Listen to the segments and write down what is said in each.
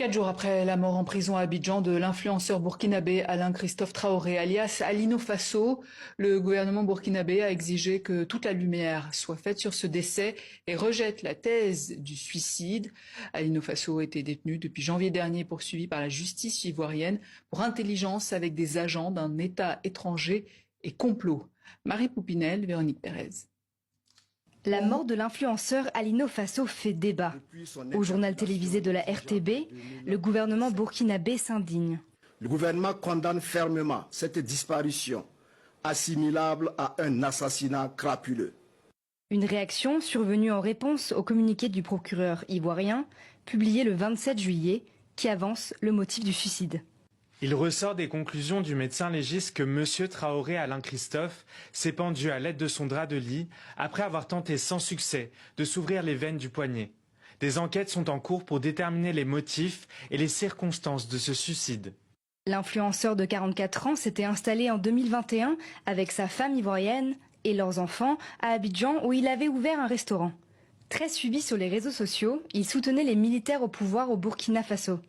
4 jours après la mort en prison à Abidjan de l'influenceur burkinabé Alain Christophe Traoré, alias Alino Fasso, le gouvernement burkinabé a exigé que toute la lumière soit faite sur ce décès et rejette la thèse du suicide. Alino Fasso était détenu depuis janvier dernier, poursuivi par la justice ivoirienne pour intelligence avec des agents d'un État étranger et complot. Marie Poupinel, Véronique Pérez. La mort de l'influenceur Alino Fasso fait débat. Au journal télévisé de la RTB, le gouvernement burkinabé s'indigne. Le gouvernement condamne fermement cette disparition, assimilable à un assassinat crapuleux. Une réaction survenue en réponse au communiqué du procureur ivoirien, publié le 27 juillet, qui avance le motif du suicide. Il ressort des conclusions du médecin légiste que M. Traoré Alain Christophe s'est pendu à l'aide de son drap de lit après avoir tenté sans succès de s'ouvrir les veines du poignet. Des enquêtes sont en cours pour déterminer les motifs et les circonstances de ce suicide. L'influenceur de 44 ans s'était installé en 2021 avec sa femme ivoirienne et leurs enfants à Abidjan où il avait ouvert un restaurant. Très suivi sur les réseaux sociaux, il soutenait les militaires au pouvoir au Burkina Faso.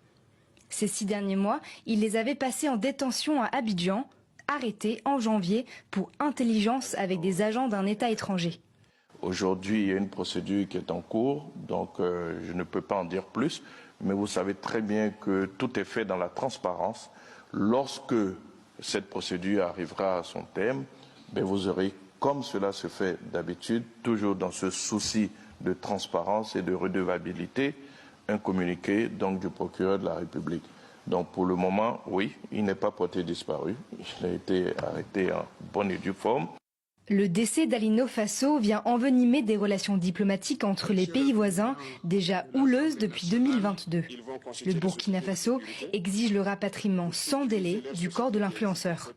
Ces 6 derniers mois, il les avait passés en détention à Abidjan, arrêtés en janvier pour intelligence avec des agents d'un État étranger. Aujourd'hui, il y a une procédure qui est en cours, donc je ne peux pas en dire plus, mais vous savez très bien que tout est fait dans la transparence. Lorsque cette procédure arrivera à son terme, vous aurez, comme cela se fait d'habitude, toujours dans ce souci de transparence et de redevabilité, un communiqué donc du procureur de la République. Donc pour le moment, oui, il n'est pas porté disparu. Il a été arrêté en bonne et due forme. Le décès d'Alino Fasso vient envenimer des relations diplomatiques entre les pays voisins, déjà houleuses depuis 2022. Le Burkina Faso exige le rapatriement sans délai du corps de l'influenceur.